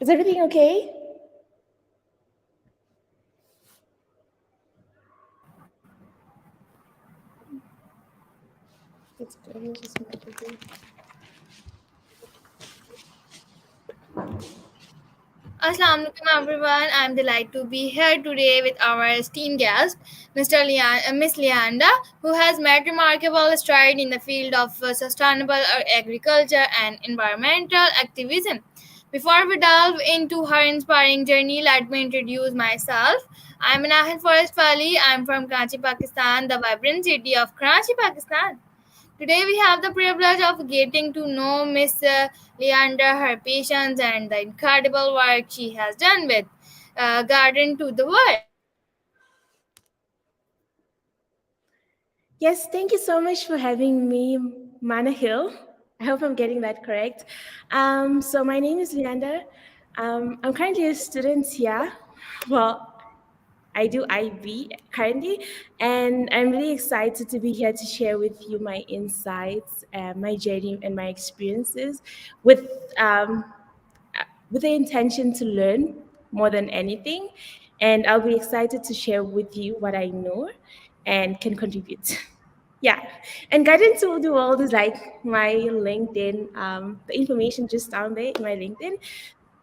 Is everything okay? It's good. Let me just move it. Assalamu alaikum everyone. I'm delighted to be here today with our esteemed guest, Miss Luyanda, who has made remarkable stride in the field of sustainable agriculture and environmental activism. Before we delve into her inspiring journey, let me introduce myself. I'm Rehan Foundation. I'm from Karachi, Pakistan, the vibrant city of Karachi, Pakistan. Today we have the privilege of getting to know Miss Leander, her patience, and the incredible work she has done with Garden to the World. Yes, thank you so much for having me, Mana Hill. I hope I'm getting that correct. So my name is Luyanda. I'm currently a student here. Well, I do IB currently, and I'm really excited to be here to share with you my insights, my journey, and my experiences with um, with the intention to learn more than anything. And I'll be excited to share with you what I know and can contribute. Yeah, and Guidance to the World is like my LinkedIn. The information just down there in my LinkedIn.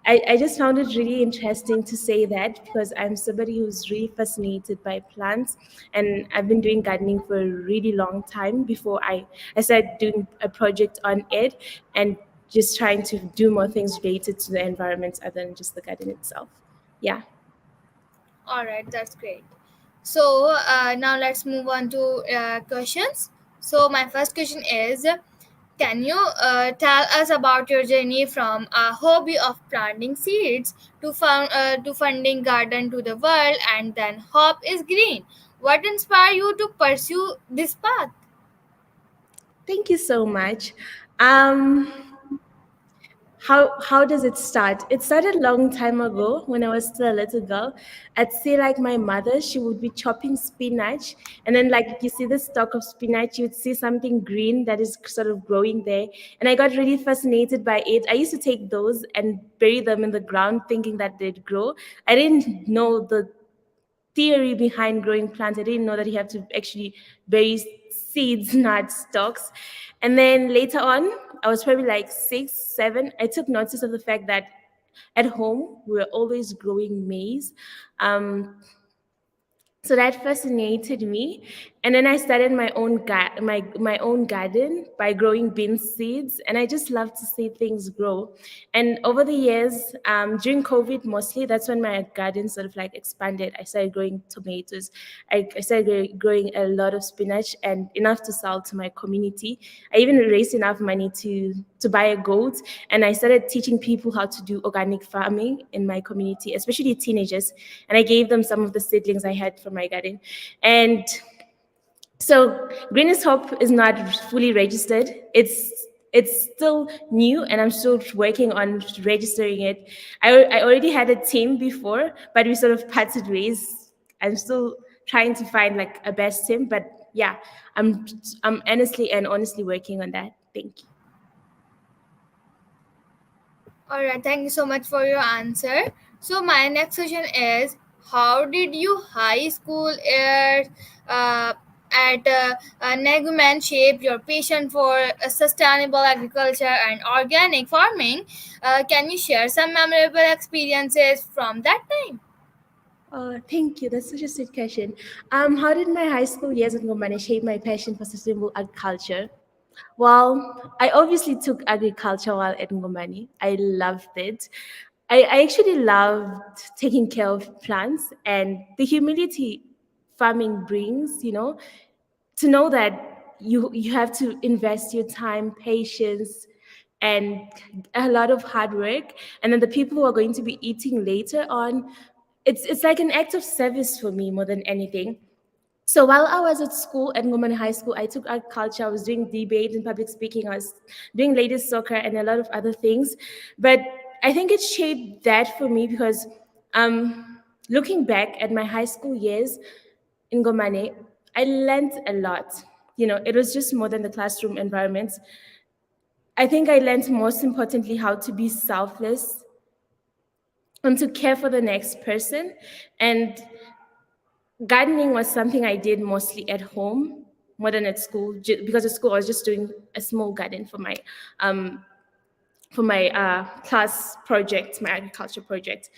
I just found it really interesting to say that because I'm somebody who's really fascinated by plants, and I've been doing gardening for a really long time before I started doing a project on it and just trying to do more things related to the environment other than just the garden itself. Yeah. All right, that's great. So now let's move on to questions. So my first question is, can you tell us about your journey from a hobby of planting seeds to funding Garden to the World and then Hop is Green? What inspired you to pursue this path? Thank you so much. Um, how does it start? It started a long time ago when I was still a little girl. I'd see like my mother, she would be chopping spinach, and then like you see the stalk of spinach, you'd see something green that is sort of growing there. And I got really fascinated by it. I used to take those and bury them in the ground thinking that they'd grow. I didn't know the theory behind growing plants. I didn't know that you have to actually bury seeds, not stalks. And then later on, I was probably like 6, 7. I took notice of the fact that at home we were always growing maize. So that fascinated me, and then I started my own garden by growing bean seeds, and I just love to see things grow. And over the years, during COVID mostly, that's when my garden sort of like expanded. I started growing tomatoes. I started growing a lot of spinach and enough to sell to my community. I even raised enough money to buy a goat, and I started teaching people how to do organic farming in my community, especially teenagers. And I gave them some of the seedlings I had from my garden. And so Greenest Hope is not fully registered. It's still new, and I'm still working on registering it. I already had a team before, but we sort of parted ways. I'm still trying to find like a best team, but yeah, I'm honestly and honestly working on that. Thank you. All right, thank you so much for your answer. So my next question is, how did you high school years uh, at Neguman shape your passion for sustainable agriculture and organic farming? Can you share some memorable experiences from that time? Thank you. That's such a sweet question. How did my high school years in Ngomane shape my passion for sustainable agriculture? Well, I obviously took agriculture while at Ngomani. I loved it. I actually loved taking care of plants and the humility farming brings, to know that you have to invest your time, patience, and a lot of hard work. And then the people who are going to be eating later on, it's like an act of service for me more than anything. So while I was at school at Ngomane High School, I took art culture. I was doing debate and public speaking. I was doing ladies soccer and a lot of other things. But I think it shaped that for me because looking back at my high school years in Ngomane, I learned a lot. It was just more than the classroom environment. I think I learned most importantly how to be selfless and to care for the next person. And gardening was something I did mostly at home more than at school, because at school I was just doing a small garden um, for my class project, my agriculture project.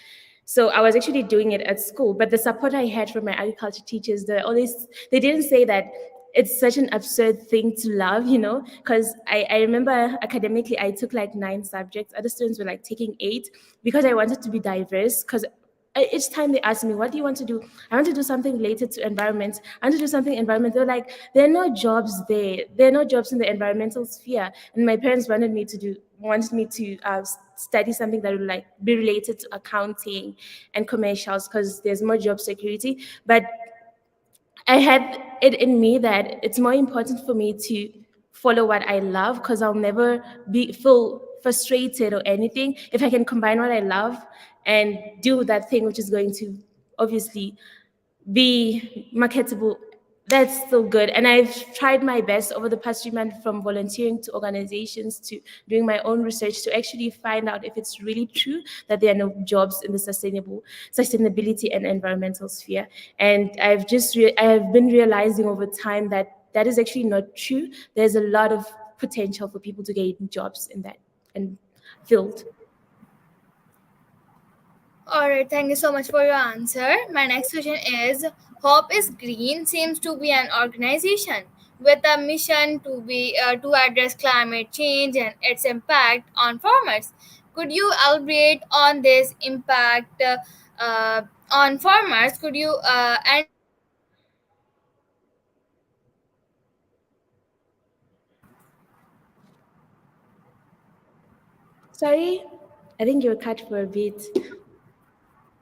So I was actually doing it at school, but the support I had from my agriculture teachers, they didn't say that it's such an absurd thing to love, because I remember academically I took like 9 subjects. Other students were like taking 8, because I wanted to be diverse. Because each time they ask me, what do you want to do? I want to do something related to environment. I want to do something environmental. They're like, there are no jobs there. There are no jobs in the environmental sphere. And my parents wanted me to study something that would like be related to accounting and commercials, because there's more job security. But I had it in me that it's more important for me to follow what I love, because I'll never feel frustrated or anything if I can combine what I love and do that thing which is going to obviously be marketable. That's still good. And I've tried my best over the past 3 months, from volunteering to organizations to doing my own research, to actually find out if it's really true that there are no jobs in the sustainability and environmental sphere. And I have been realizing over time that that is actually not true. There's a lot of potential for people to get jobs in that and field. All right, thank you so much for your answer. My next question is, Hope is Green seems to be an organization with a mission to address climate change and its impact on farmers. Could you elaborate on this impact uh, on farmers? Could you and Sorry, I think you were cut for a bit.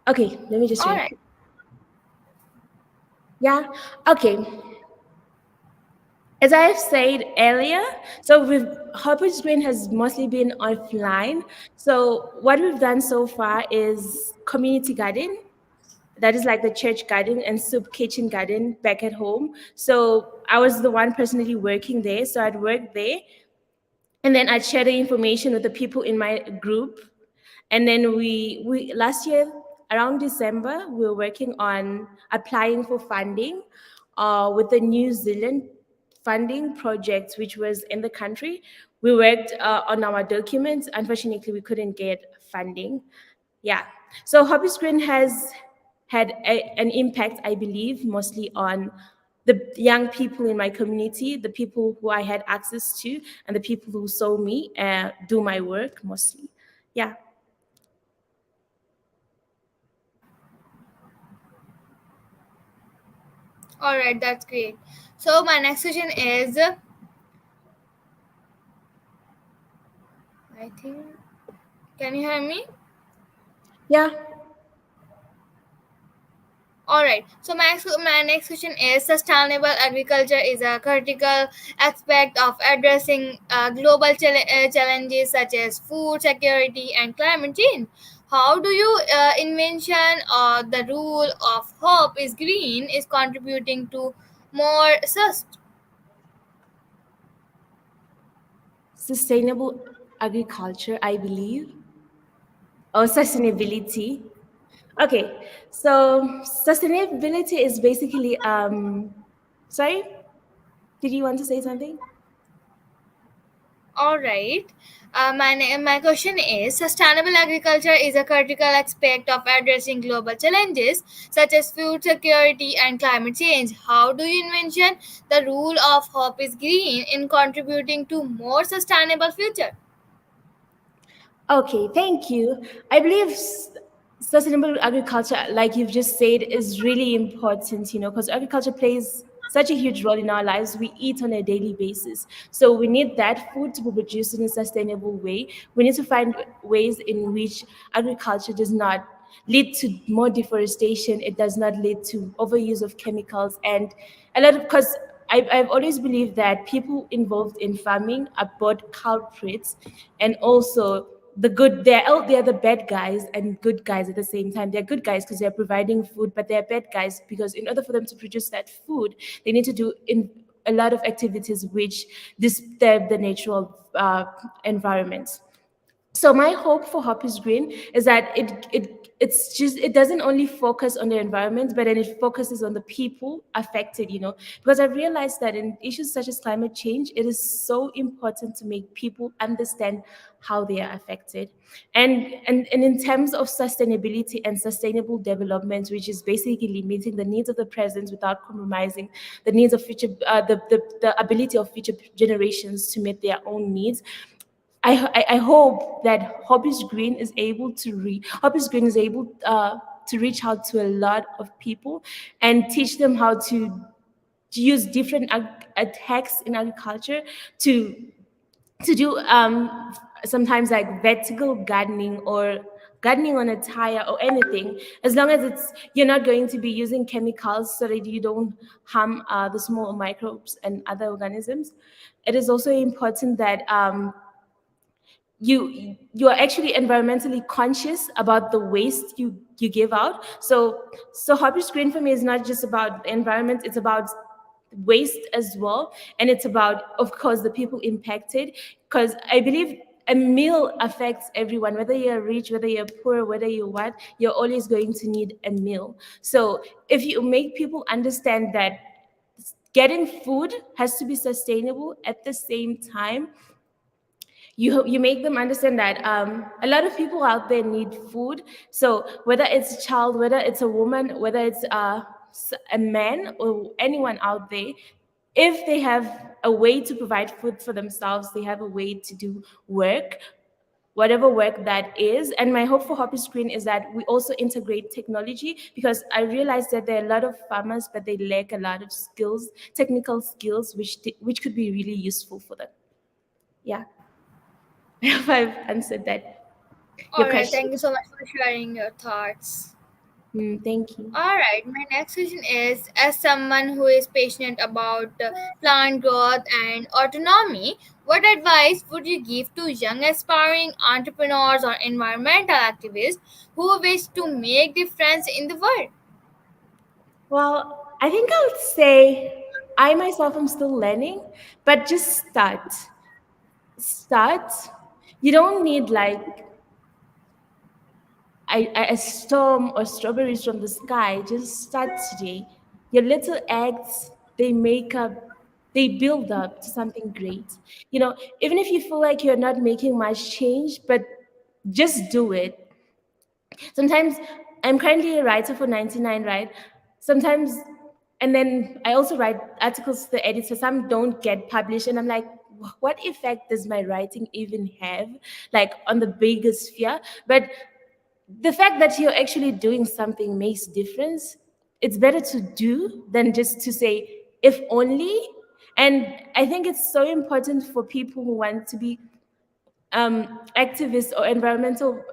Okay, let me just all read. right, Yeah. Okay. As I've said earlier, so with Hopper's Green has mostly been offline. So what we've done so far is community garden. That is like the church garden and soup kitchen garden back at home. So I was the one personally working there. So I'd work there, and then I'd share the information with the people in my group. And then we last year around December, we were working on applying for funding with the New Zealand funding project, which was in the country. We worked on our documents. Unfortunately, we couldn't get funding. Yeah. So Hobby Screen has had an impact, I believe, mostly on the young people in my community, the people who I had access to, and the people who saw me do my work mostly. Yeah. all right, that's great. So my next question is, I think, can you hear me? Yeah. All right. So my next question is, sustainable agriculture is a critical aspect of addressing global challenges such as food security and climate change. How do you invention the rule of hope is green is contributing to more Sustainable agriculture, I believe, or sustainability. Okay, so sustainability is basically sorry, did you want to say something? All right. My question is, sustainable agriculture is a critical aspect of addressing global challenges such as food security and climate change. How do you envision the rule of hope is green in contributing to more sustainable future? Okay, thank you. I believe sustainable agriculture, like you've just said, is really important, because agriculture plays such a huge role in our lives. We eat on a daily basis. So we need that food to be produced in a sustainable way. We need to find ways in which agriculture does not lead to more deforestation. It does not lead to overuse of chemicals and a lot of, because I've always believed that people involved in farming are both culprits and also they're the bad guys and good guys at the same time. They're good guys because they're providing food, but they're bad guys because in order for them to produce that food, they need to do in a lot of activities which disturb the natural environment. So my hope for Hoppy's Green is that it doesn't only focus on the environment, but then it focuses on the people affected, because I've realized that in issues such as climate change, it is so important to make people understand how they are affected. And in terms of sustainability and sustainable development, which is basically meeting the needs of the present without compromising the needs of the ability of future generations to meet their own needs. I hope that Hobbies Green is able to reach out to a lot of people and teach them how to use different attacks in agriculture to do sometimes like vertical gardening or gardening on a tire or anything, as long as you're not going to be using chemicals so that you don't harm the small microbes and other organisms. It is also important that you are actually environmentally conscious about the waste you give out. So Hobby Screen for me is not just about the environment, it's about waste as well, and it's about, of course, the people impacted, because I believe a meal affects everyone, whether you're rich, whether you're poor, whether you're what, you're always going to need a meal. So if you make people understand that getting food has to be sustainable at the same time, you make them understand that a lot of people out there need food. So whether it's a child, whether it's a woman, whether it's a man or anyone out there, if they have a way to provide food for themselves, they have a way to do work, whatever work that is. And my hope for Hoppy Screen is that we also integrate technology, because I realize that there are a lot of farmers, but they lack a lot of skills, technical skills, which could be really useful for them. Yeah. I hope I've answered that your All right, thank question. you so much for sharing your thoughts. Thank you. All right, my next question is: as someone who is passionate about plant growth and autonomy, what advice would you give to young aspiring entrepreneurs or environmental activists who wish to make difference in the world? Well, I think I would say I myself am still learning, but just start. Start. You don't need like a storm or strawberries from the sky. Just start today. Your little acts, they build up to something great. Even if you feel like you're not making much change, but just do it. Sometimes I'm currently a writer for 99, right? Sometimes, and then I also write articles to the editor. Some don't get published, and I'm like, what effect does my writing even have, like on the bigger sphere? But the fact that you're actually doing something makes difference. It's better to do than just to say, if only. And I think it's so important for people who want to be activists or environmental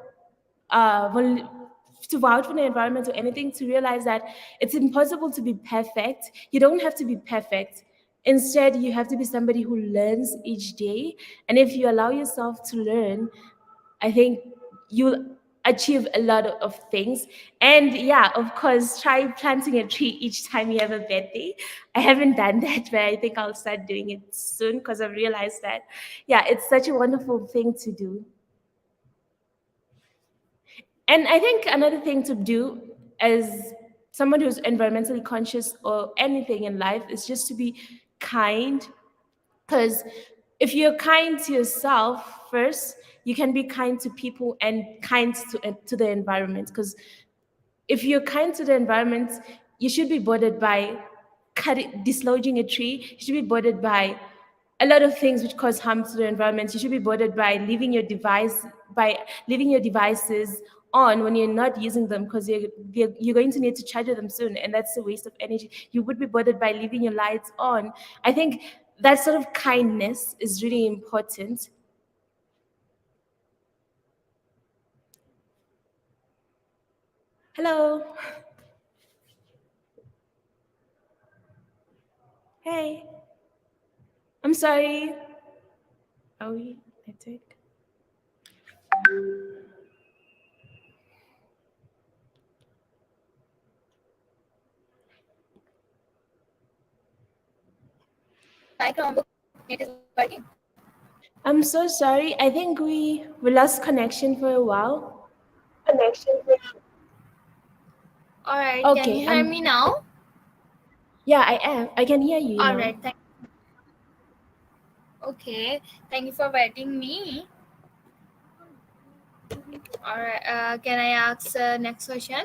to vouch for the environment or anything, to realize that it's impossible to be perfect. You don't have to be perfect. Instead, you have to be somebody who learns each day. And if you allow yourself to learn, I think you'll achieve a lot of things. And yeah, of course, try planting a tree each time you have a bad day. I haven't done that, but I think I'll start doing it soon, because I've realized that, yeah, it's such a wonderful thing to do. And I think another thing to do as someone who's environmentally conscious or anything in life is just to be kind. Because if you're kind to yourself first, you can be kind to people and kind to the environment. Because if you're kind to the environment, you should be bothered by dislodging a tree. You should be bothered by a lot of things which cause harm to the environment. You should be bothered by leaving your devices on when you're not using them, because you're going to need to charge them soon, and that's a waste of energy. You would be bothered by leaving your lights on. I think that sort of kindness is really important. Hello. Hey. I'm sorry. Are we network? My Chromebook net is working. I'm so sorry. I think we lost connection for a while. All right, can Okay. you hear me now? Yeah, I am. I can hear you All now. right, okay. Thank you for waiting me. All right, can I ask next question?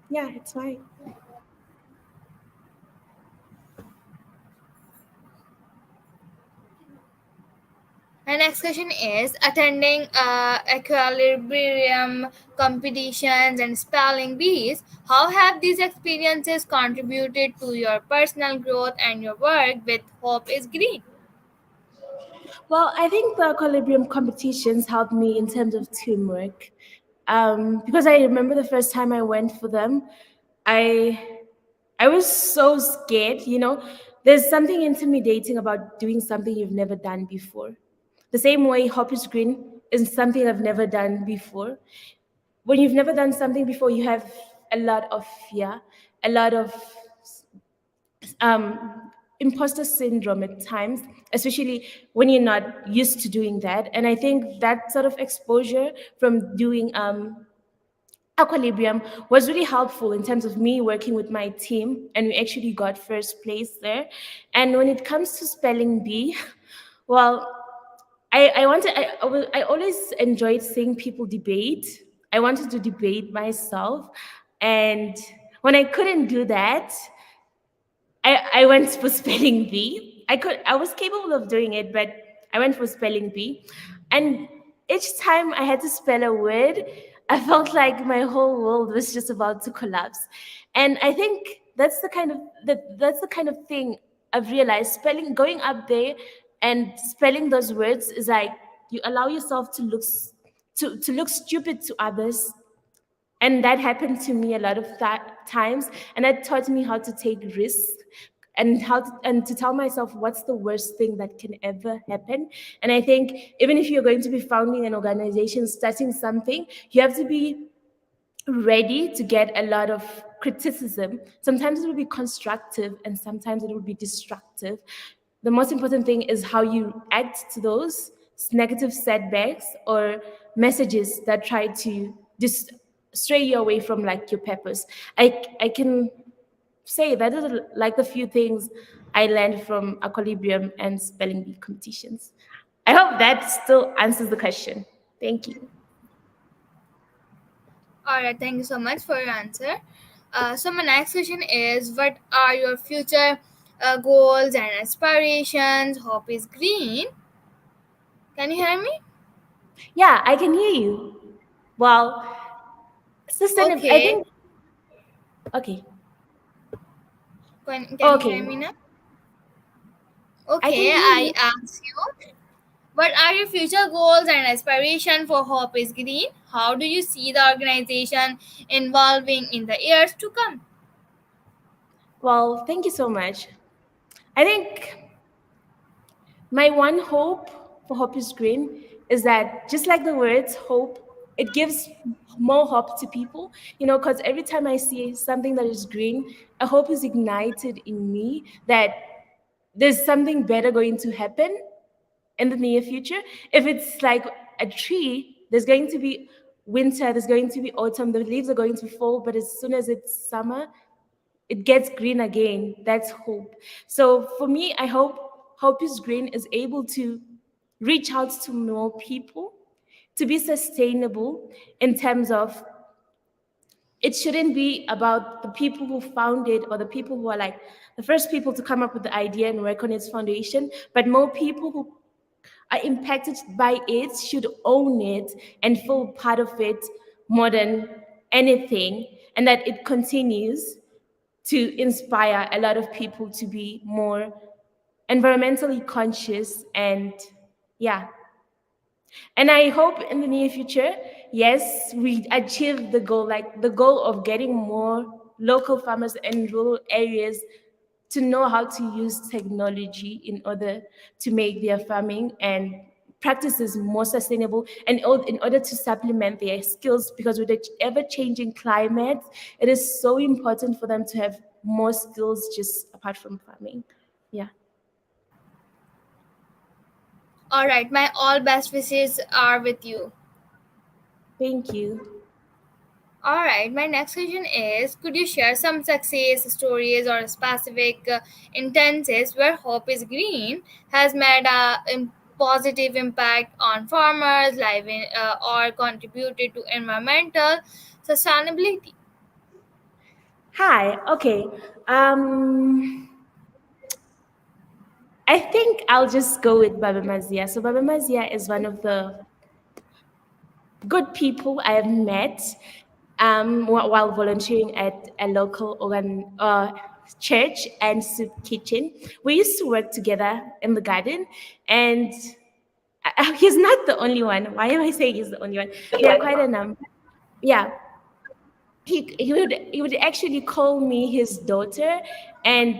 Yeah, it's fine. My next question is attending equilibrium competitions and spelling bees. How have these experiences contributed to your personal growth and your work with Hope is Green? Well, I think the equilibrium competitions helped me in terms of teamwork. Because I remember the first time I went for them, I I was so scared. There's something intimidating about doing something you've never done before. The same way hop is green is something I've never done before. When you've never done something before, you have a lot of fear, a lot of imposter syndrome at times, especially when you're not used to doing that. And I think that sort of exposure from doing equilibrium was really helpful in terms of me working with my team, and we actually got first place there. And when it comes to spelling bee, well, I always enjoyed seeing people debate. I wanted to debate myself, and when I couldn't do that, I went for spelling bee. I was capable of doing it, but I went for spelling bee. And each time I had to spell a word, I felt like my whole world was just about to collapse. And I think that's the kind of thing I've realized. Spelling going up there and spelling those words is like you allow yourself to look stupid to others, and that happened to me a lot of times, and that taught me how to take risks and to tell myself what's the worst thing that can ever happen. And I think even if you're going to be founding an organization, starting something, you have to be ready to get a lot of criticism. Sometimes it will be constructive and sometimes it will be destructive. The most important thing is how you act to those negative setbacks or messages that try to stray you away from like your purpose. I can say that is like the few things I learned from equilibrium and spelling bee competitions. I hope that still answers the question. Thank you. All right, thank you so much for your answer. So my next question is, what are your future goals and aspirations? Hope is Green. Can you hear me? Yeah, I can hear you. Well, sustainable. I Okay. think. Okay. Can you hear Okay. me now? I can Okay, hear I you. ask you, what are your future goals and aspiration for Hope is Green? How do you see the organization evolving in the years to come? Well, thank you so much. I think my one hope for Hope is Green is that just like the words hope, it gives more hope to people, because every time I see something that is green, a hope is ignited in me that there's something better going to happen in the near future. If it's like a tree, there's going to be winter, there's going to be autumn, the leaves are going to fall, but as soon as it's summer, it gets green again. That's hope. So for me, I hope Hope is Green is able to reach out to more people, to be sustainable in terms of it shouldn't be about the people who found it or the people who are like the first people to come up with the idea and work on its foundation, but more people who are impacted by it should own it and feel part of it more than anything, and that it continues to inspire a lot of people to be more environmentally conscious. And yeah, and I hope in the near future, yes, we achieve the goal, like the goal of getting more local farmers in rural areas to know how to use technology in order to make their farming and practices more sustainable, and in order to supplement their skills, because with the ever changing climate, it is so important for them to have more skills just apart from farming. Yeah. All right, my all best wishes are with you. Thank you. All right, my next question is, could you share some success stories or specific instances where Hope is Green has made a positive impact on farmers' life or contributed to environmental sustainability? Hi. Okay. I think I'll just go with Baba Mazia. So Baba Mazia is one of the good people I have met while volunteering at a local church and soup kitchen. We used to work together in the garden, and he's not the only one. Why am I saying he's the only one? There are quite a number. Yeah, he would actually call me his daughter, and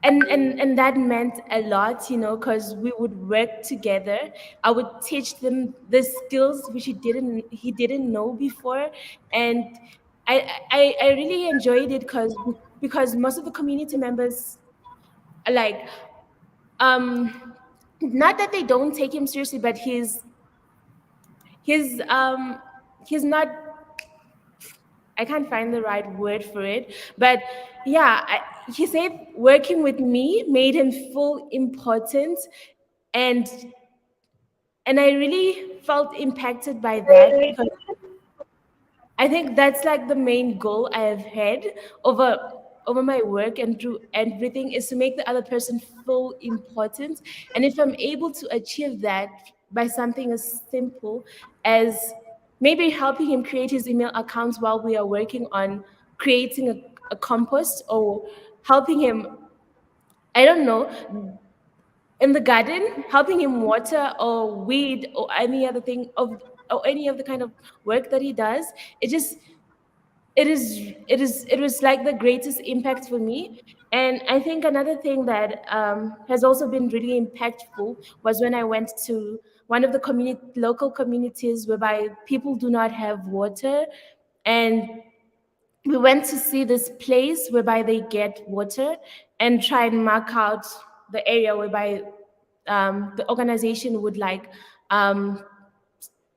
and that meant a lot, because we would work together. I would teach them the skills which he didn't know before, and I really enjoyed it because most of the community members are like, not that they don't take him seriously, but he's he's not, I can't find the right word for it, but yeah, he said working with me made him feel important, and I really felt impacted by that because I think that's like the main goal I have had over my work and through everything is to make the other person feel important. And if I'm able to achieve that by something as simple as maybe helping him create his email accounts while we are working on creating a compost, or helping him, I don't know, in the garden, helping him water or weed or any other thing of, or any of the kind of work that he does, it just, it was like the greatest impact for me. And I think another thing that has also been really impactful was when I went to one of the local communities whereby people do not have water, and we went to see this place whereby they get water and try and mark out the area whereby the organization would like um,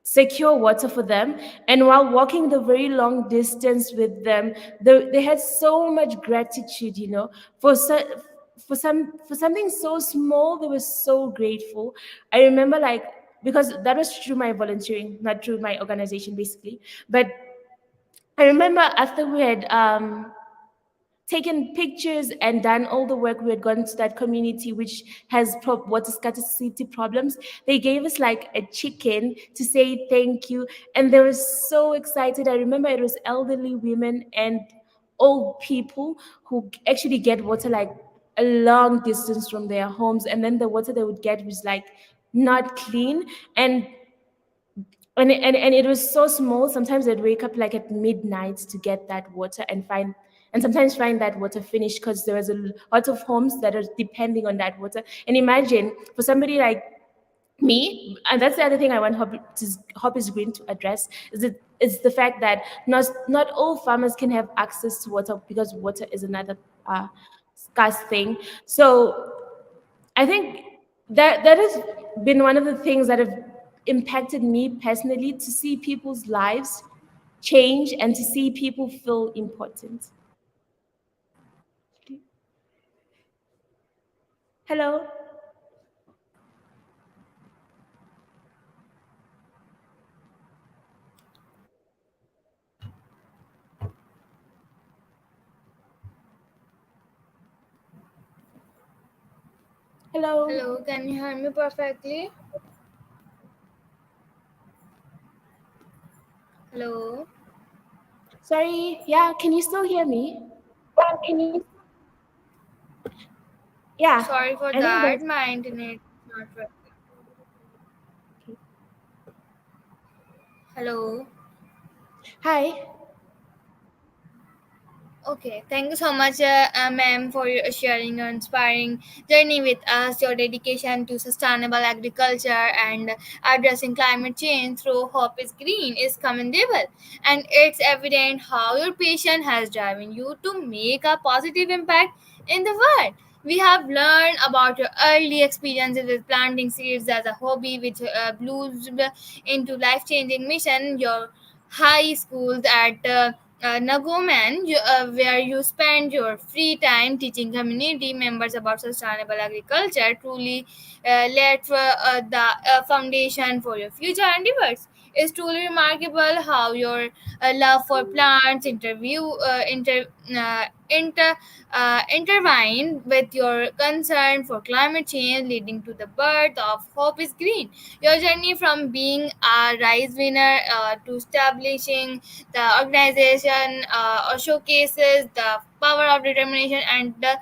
secure water for them. And while walking the very long distance with them, they had so much gratitude, for for something so small. They were so grateful. I remember, like, because that was through my volunteering, not through my organization, basically. But I remember after we had taken pictures and done all the work, we had gone to that community which has water scarcity problems. They gave us like a chicken to say thank you, and they were so excited. I remember it was elderly women and old people who actually get water like a long distance from their homes, and then the water they would get was like not clean. And it was so small. Sometimes I'd wake up like at midnight to get that water, and sometimes find that water finished because there was a lot of homes that are depending on that water. And imagine for somebody like me, and that's the other thing I want Hop is Green to address, is the fact that not all farmers can have access to water, because water is another scarce thing. So I think that has been one of the things that have impacted me personally, to see people's lives change and to see people feel important. Hello. Hello. Hello, can you hear me perfectly? Hello. Sorry. Yeah, can you still hear me? Yeah, Sorry for I think that. there's. My internet is not working. Okay. Hello. Hi. Okay, thank you so much, ma'am, for your sharing your inspiring journey with us. Your dedication to sustainable agriculture and addressing climate change through Hope is Green is commendable, and it's evident how your passion has driven you to make a positive impact in the world. We have learned about your early experiences with planting seeds as a hobby, which bloomed into life-changing mission. Your high schools at Nagoman, where you spend your free time teaching community members about sustainable agriculture, truly laid the foundation for your future endeavors. It's truly remarkable how your love for plants intertwined with your concern for climate change, leading to the birth of Hope is Green. Your journey from being a prize winner to establishing the organization showcases the power of determination and the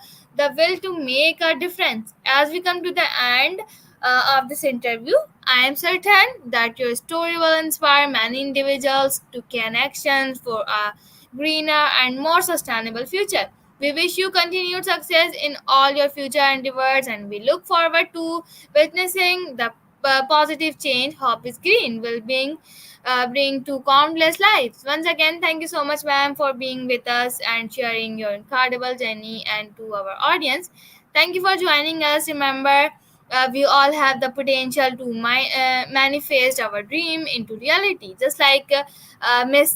will to make a difference. As we come to the end of this interview, I am certain that your story will inspire many individuals to take actions for a greener and more sustainable future. We wish you continued success in all your future endeavors, and we look forward to witnessing the positive change Hope is Green will bring to countless lives. Once again, thank you so much, ma'am, for being with us and sharing your incredible journey, and to our audience. Thank you for joining us. Remember, we all have the potential to manifest our dream into reality, just like Miss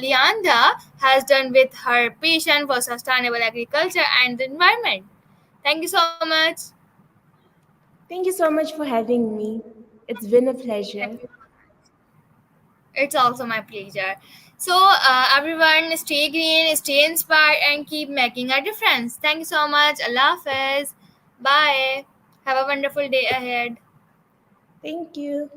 Leanda has done with her passion for sustainable agriculture and the environment. Thank you so much. Thank you so much for having me. It's been a pleasure. Thank you. It's also my pleasure. So, everyone, stay green, stay inspired, and keep making a difference. Thank you so much. Allah Hafiz. Bye. Have a wonderful day ahead. Thank you.